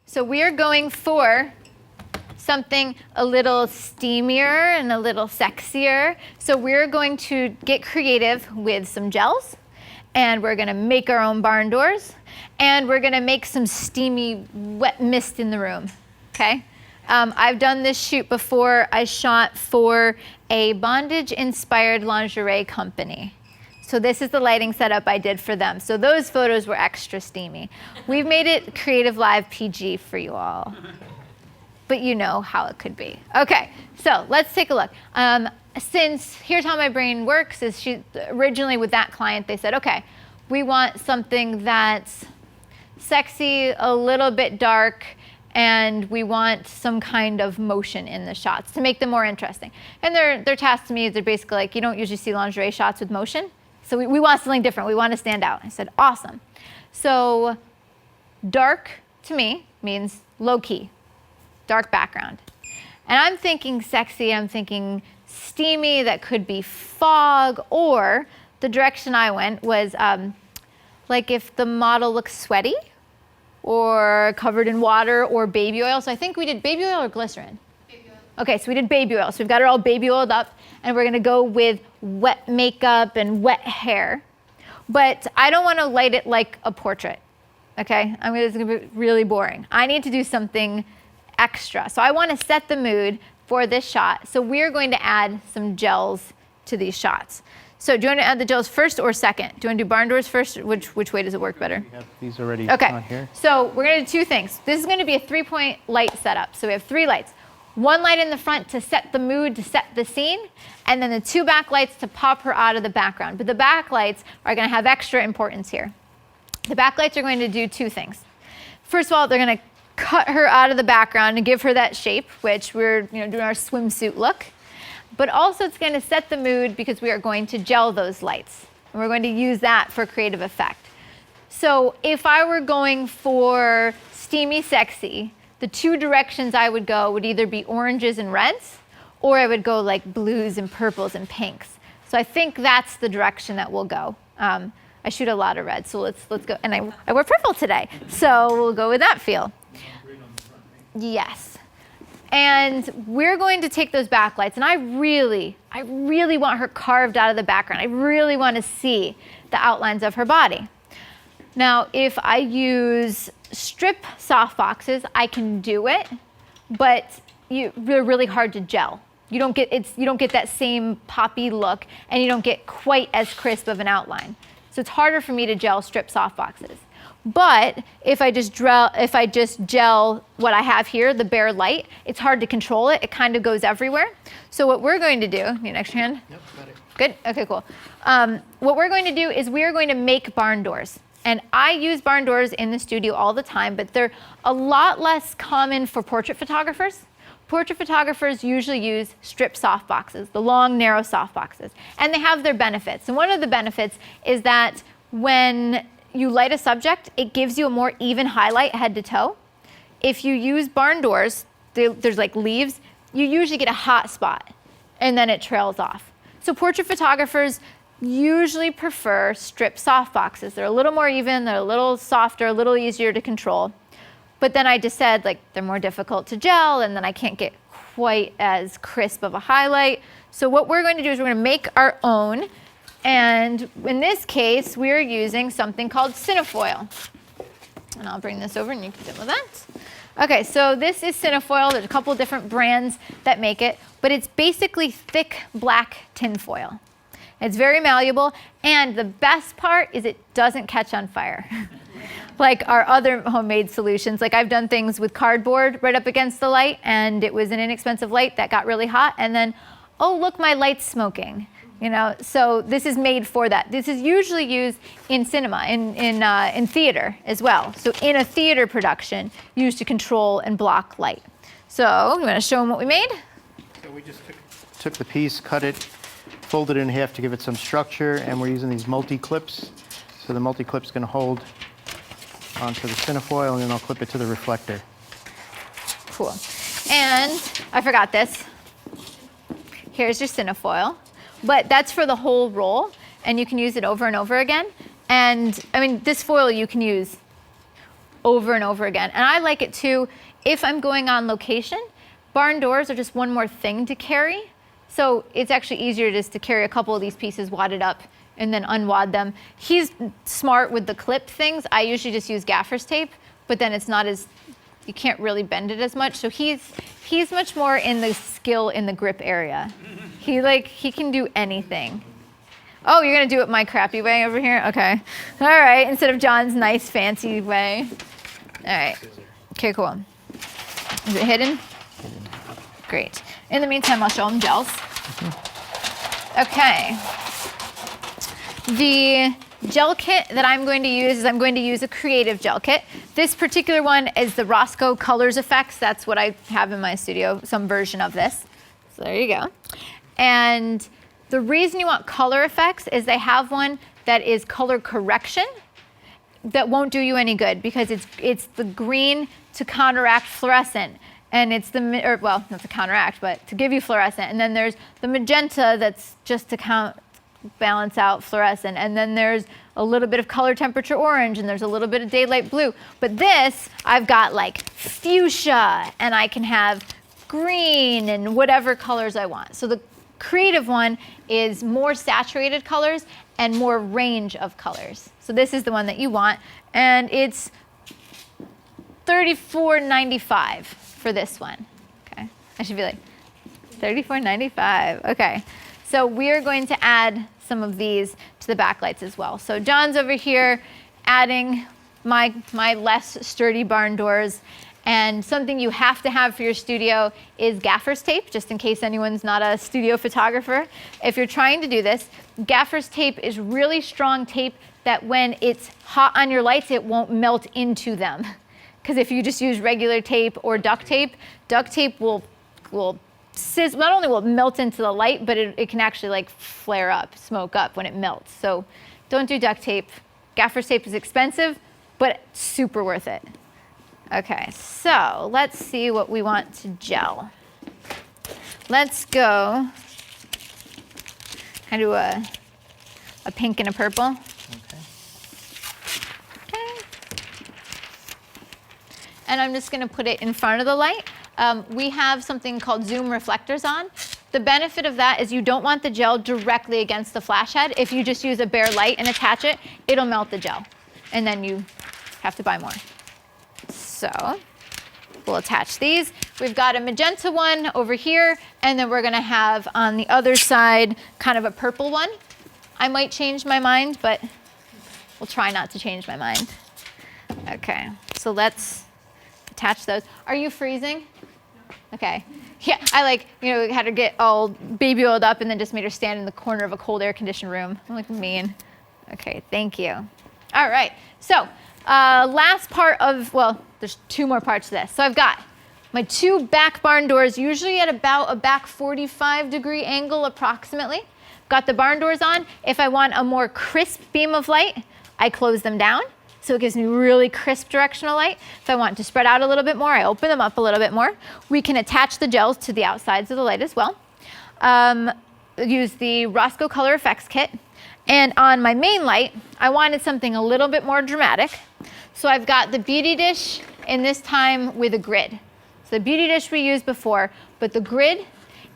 So we are going for something a little steamier and a little sexier. So we're going to get creative with some gels, and we're gonna make our own barn doors, and we're gonna make some steamy wet mist in the room, okay? I've done this shoot before. I shot for a bondage-inspired lingerie company. So this is the lighting setup I did for them. So those photos were extra steamy. We've made it Creative Live PG for you all, but you know how it could be. Okay, so let's take a look. Since here's how my brain works is originally with that client, they said, okay, we want something that's sexy, a little bit dark, and we want some kind of motion in the shots to make them more interesting. And their task to me is they're basically like, you don't usually see lingerie shots with motion. So we want something different. We want to stand out. I said, awesome. So dark to me means low key, dark background. And I'm thinking sexy, I'm thinking steamy, that could be fog, or the direction I went was like if the model looks sweaty or covered in water or baby oil. So I think we did baby oil or glycerin? Baby oil. Okay, so we did baby oil. So we've got it all baby oiled up, and we're gonna go with wet makeup and wet hair. But I don't wanna light it like a portrait, okay? It's gonna be really boring. I need to do something extra. So I wanna set the mood for this shot. So we're going to add some gels to these shots. So do you want to add the gels first or second? Do you want to do barn doors first? Which way does it work better? We have these already okay. on here. So we're going to do two things. This is going to be a 3-point light setup. So we have 3 lights. 1 light in the front to set the mood, to set the scene, and then the 2 back lights to pop her out of the background. But the back lights are going to have extra importance here. The back lights are going to do 2 things. First of all, they're going to cut her out of the background and give her that shape, which we're doing our swimsuit look. But also it's going to set the mood because we are going to gel those lights. And we're going to use that for creative effect. So if I were going for steamy sexy, the 2 directions I would go would either be oranges and reds, or I would go like blues and purples and pinks. So I think that's the direction that we'll go. I shoot a lot of red, so let's go. And I wear purple today, so we'll go with that feel. Yes. And we're going to take those backlights, and I really want her carved out of the background. I really want to see the outlines of her body. Now, if I use strip softboxes, I can do it, but they're really hard to gel. You don't get that same poppy look, and you don't get quite as crisp of an outline. So it's harder for me to gel strip softboxes. But if I just gel what I have here, the bare light, it's hard to control it. It kind of goes everywhere. So what we're going to do, need an extra hand? Yep, got it. Good, okay, cool. What we're going to do is we are going to make barn doors. And I use barn doors in the studio all the time, but they're a lot less common for portrait photographers. Portrait photographers usually use strip softboxes, the long, narrow softboxes. And they have their benefits. And one of the benefits is that when you light a subject, it gives you a more even highlight head to toe. If you use barn doors, there's like leaves, you usually get a hot spot, and then it trails off. So portrait photographers usually prefer strip softboxes. They're a little more even, they're a little softer, a little easier to control. But then I just said, like, they're more difficult to gel, and then I can't get quite as crisp of a highlight. So what we're going to do is we're going to make our own. And in this case, we're using something called cinefoil. And I'll bring this over and you can demo that. Okay, so this is cinefoil. There's a couple different brands that make it, but it's basically thick black tinfoil. It's very malleable, and the best part is it doesn't catch on fire. Like our other homemade solutions, like I've done things with cardboard right up against the light, and it was an inexpensive light that got really hot, and then, oh, look, my light's smoking. So this is made for that. This is usually used in cinema, in theater as well. So in a theater production, used to control and block light. So you want to show them what we made? So we just took the piece, cut it, folded it in half to give it some structure, and we're using these multi-clips. So the multi-clip's going to hold onto the cinefoil, and then I'll clip it to the reflector. Cool. And I forgot this. Here's your cinefoil. But that's for the whole roll, and you can use it over and over again. And I mean, this foil you can use over and over again. And I like it too if I'm going on location. Barn doors are just one more thing to carry. So it's actually easier just to carry a couple of these pieces wadded up and then unwad them. He's smart with the clip things. I usually just use gaffer's tape, but then it's not as, you can't really bend it as much. So he's much more in the skill in the grip area. He can do anything. Oh, you're gonna do it my crappy way over here? Okay. All right, instead of John's nice fancy way. All right, okay, cool. Is it hidden? Great. In the meantime, I'll show him gels. Okay. The gel kit that I'm going to use is I'm going to use a creative gel kit. This particular one is the Roscoe Colors Effects. That's what I have in my studio, some version of this. So there you go. And the reason you want color effects is they have one that is color correction that won't do you any good because it's the green to counteract fluorescent. And it's well, not to counteract, but to give you fluorescent. And then there's the magenta that's just to balance out fluorescent. And then there's a little bit of color temperature orange, and there's a little bit of daylight blue. But this, I've got like fuchsia, and I can have green and whatever colors I want. So the creative one is more saturated colors and more range of colors. So this is the one that you want, and it's $34.95 for this one. Okay, I should be like $34.95. Okay, so we are going to add some of these to the backlights as well. So John's over here adding my less sturdy barn doors. And something you have to have for your studio is gaffer's tape, just in case anyone's not a studio photographer. If you're trying to do this, gaffer's tape is really strong tape that when it's hot on your lights, it won't melt into them. Because if you just use regular tape or duct tape will not only will it melt into the light, but it can actually like flare up, smoke up when it melts. So don't do duct tape. Gaffer's tape is expensive, but super worth it. Okay, so let's see what we want to gel. Let's go. I do a pink and a purple. Okay. And I'm just going to put it in front of the light. We have something called zoom reflectors on. The benefit of that is you don't want the gel directly against the flash head. If you just use a bare light and attach it, it'll melt the gel. And then you have to buy more. So we'll attach these. We've got a magenta one over here, and then we're going to have on the other side kind of a purple one. I might change my mind, but we'll try not to change my mind. Okay, so let's attach those. Are you freezing? Okay. Yeah, I had her get all baby oiled up and then just made her stand in the corner of a cold air-conditioned room. I'm like mean. Okay, thank you. All right, so last part of, well, there's two more parts to this. So I've got my two back barn doors, usually at about a back 45-degree angle approximately. Got the barn doors on. If I want a more crisp beam of light, I close them down. So it gives me really crisp directional light. If I want to spread out a little bit more, I open them up a little bit more. We can attach the gels to the outsides of the light as well. Use the Roscoe Color Effects kit. And on my main light, I wanted something a little bit more dramatic. So I've got the beauty dish, and this time with a grid. So the beauty dish we used before, but the grid,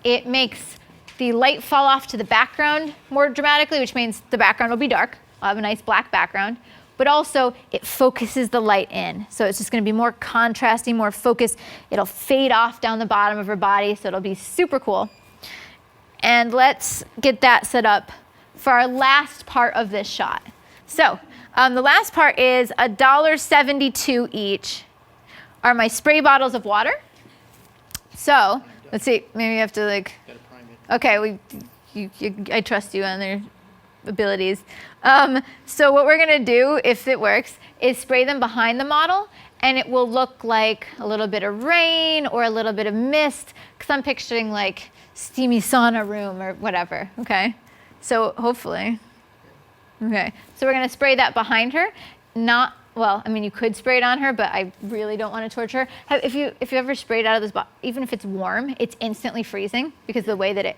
it makes the light fall off to the background more dramatically, which means the background will be dark. I'll have a nice black background. But also, it focuses the light in. So it's just going to be more contrasty, more focused. It'll fade off down the bottom of her body, so it'll be super cool. And let's get that set up for our last part of this shot. So the last part is $1.72 each are my spray bottles of water. So let's see, maybe you have to like, okay, I trust you on their abilities. So what we're gonna do, if it works, is spray them behind the model, and it will look like a little bit of rain or a little bit of mist, because I'm picturing like steamy sauna room or whatever, okay? So hopefully, okay. So we're gonna spray that behind her. Not, well, I mean, you could spray it on her, but I really don't wanna torture her. If you ever sprayed out of this bottle, even if it's warm, it's instantly freezing because the way that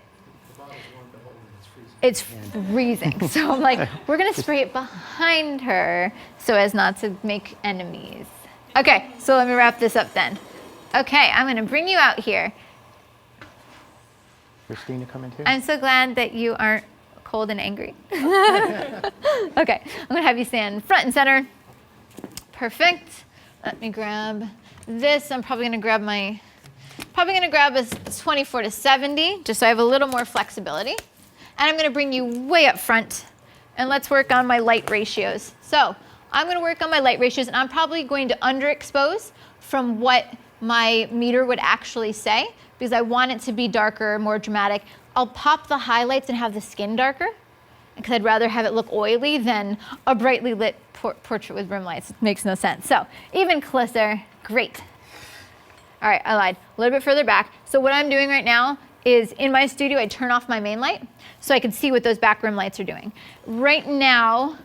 it's freezing. So I'm like, we're gonna spray it behind her so as not to make enemies. Okay, so let me wrap this up then. Okay, I'm gonna bring you out here. Christina come in too? I'm so glad that you aren't cold and angry. Okay, I'm gonna have you stand front and center. Perfect. Let me grab this. I'm probably gonna grab a 24 to 70, just so I have a little more flexibility. And I'm gonna bring you way up front, and let's work on my light ratios. So I'm gonna work on my light ratios, and I'm probably going to underexpose from what my meter would actually say, because I want it to be darker, more dramatic. I'll pop the highlights and have the skin darker, because I'd rather have it look oily than a brightly lit portrait with rim lights. It makes no sense. So even closer, great. All right, I lied. A little bit further back. So what I'm doing right now is in my studio, I turn off my main light so I can see what those back rim lights are doing. Right now,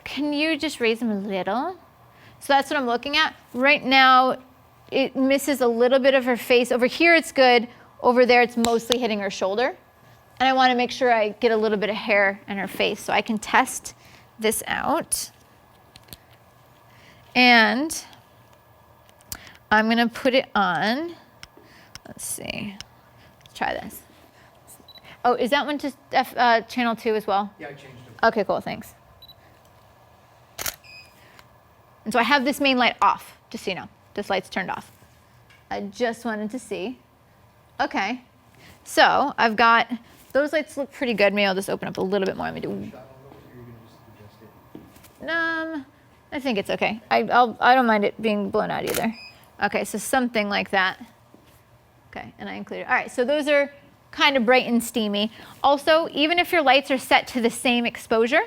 can you just raise them a little? So that's what I'm looking at. Right now, it misses a little bit of her face. Over here, it's good. Over there, it's mostly hitting her shoulder. And I want to make sure I get a little bit of hair in her face so I can test this out. And I'm going to put it on. Let's see. Let's try this. Oh, is that one just channel 2 as well? Yeah, I changed it. Okay, cool, thanks. And so I have this main light off, just so you know. This light's turned off. I just wanted to see. Okay, so I've got, those lights look pretty good. Maybe I'll just open up a little bit more. Let me do. I think it's okay. I don't mind it being blown out either. Okay, so something like that. Okay, and I included. All right, so those are kind of bright and steamy. Also, even if your lights are set to the same exposure,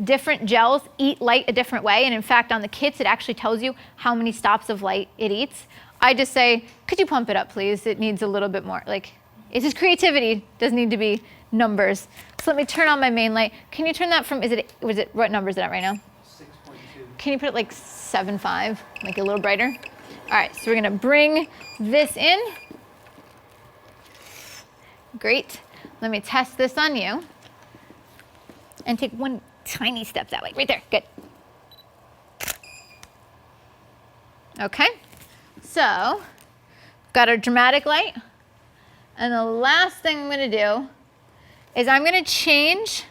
different gels eat light a different way. And in fact, on the kits, it actually tells you how many stops of light it eats. I just say, could you pump it up, please? It needs a little bit more. Like, it's just creativity. Doesn't need to be numbers. So let me turn on my main light. Can you turn that from, what number is it at right now? 6.2. Can you put it like 7.5, make it a little brighter? All right, so we're gonna bring this in. Great. Let me test this on you. And take one tiny step that way, right there, good. Okay, so got our dramatic light. And the last thing I'm gonna do is I'm gonna change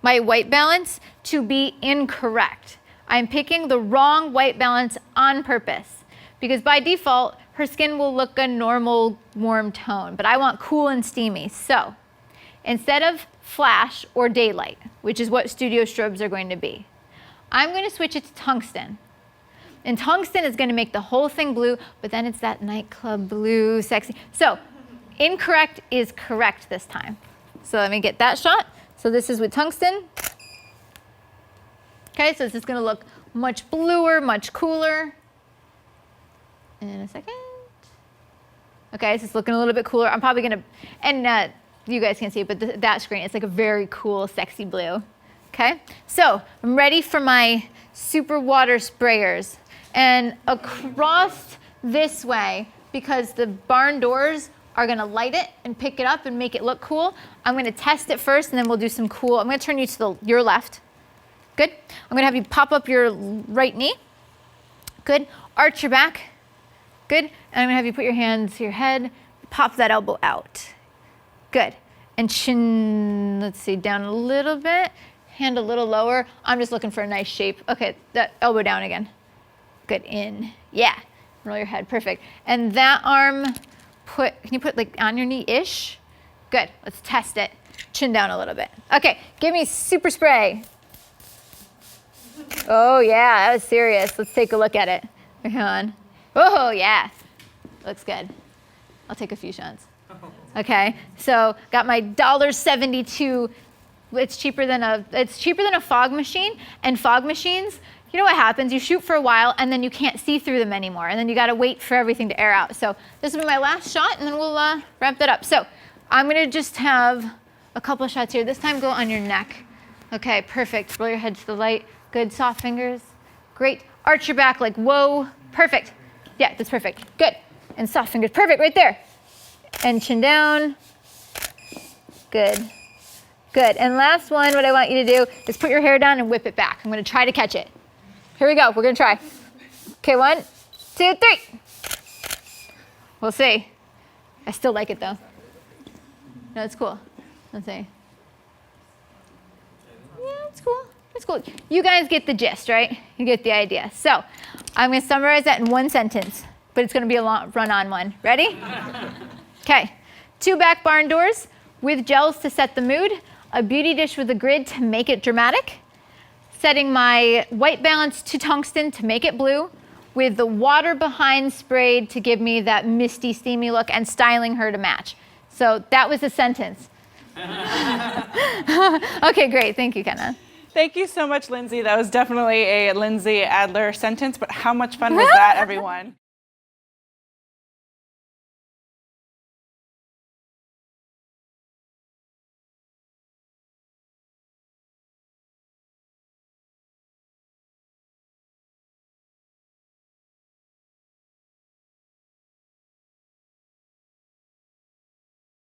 my white balance to be incorrect. I'm picking the wrong white balance on purpose because by default, her skin will look a normal warm tone, but I want cool and steamy. So instead of flash or daylight, which is what studio strobes are going to be, I'm going to switch it to tungsten. And tungsten is going to make the whole thing blue, but then it's that nightclub blue, sexy. So incorrect is correct this time. So let me get that shot. So this is with tungsten. Okay, so this is going to look much bluer, much cooler. In a second. Okay, so it's looking a little bit cooler. I'm probably going to, and you guys can't see it, but that screen, it's like a very cool, sexy blue. Okay, so I'm ready for my super water sprayers. And across this way, because the barn doors are going to light it and pick it up and make it look cool, I'm going to test it first, and then we'll do some cool. I'm going to turn you to your left. Good. I'm going to have you pop up your right knee. Good. Arch your back. Good. And I'm going to have you put your hands to your head. Pop that elbow out. Good. And chin, let's see, down a little bit. Hand a little lower. I'm just looking for a nice shape. Okay, that elbow down again. Good. In. Yeah. Roll your head. Perfect. And that arm, can you put like on your knee-ish? Good. Let's test it. Chin down a little bit. Okay. Give me super spray. Oh yeah, that was serious. Let's take a look at it. Hang on. Oh yeah, looks good. I'll take a few shots. Okay, so got my $1.72. It's cheaper than a fog machine. And fog machines, you know what happens? You shoot for a while and then you can't see through them anymore, and then you got to wait for everything to air out. So this will be my last shot, and then we'll wrap that up. So I'm gonna just have a couple shots here. This time go on your neck. Okay, perfect. Roll your head to the light. Good, soft fingers. Great. Arch your back like, whoa. Perfect. Yeah, that's perfect. Good. And soft fingers. Perfect, right there. And chin down. Good. Good. And last one, what I want you to do is put your hair down and whip it back. I'm going to try to catch it. Here we go. We're going to try. Okay, 1, 2, 3. We'll see. I still like it though. No, it's cool. Let's see. Yeah, it's cool. It's cool. You guys get the gist, right? You get the idea. So I'm going to summarize that in one sentence, but it's going to be a long run-on one. Ready? Okay. 2 back barn doors with gels to set the mood. A beauty dish with a grid to make it dramatic. Setting my white balance to tungsten to make it blue. With the water behind sprayed to give me that misty, steamy look, and styling her to match. So that was a sentence. Okay, great. Thank you, Kenna. Thank you so much, Lindsay. That was definitely a Lindsi Addler sentence, but how much fun was that, everyone?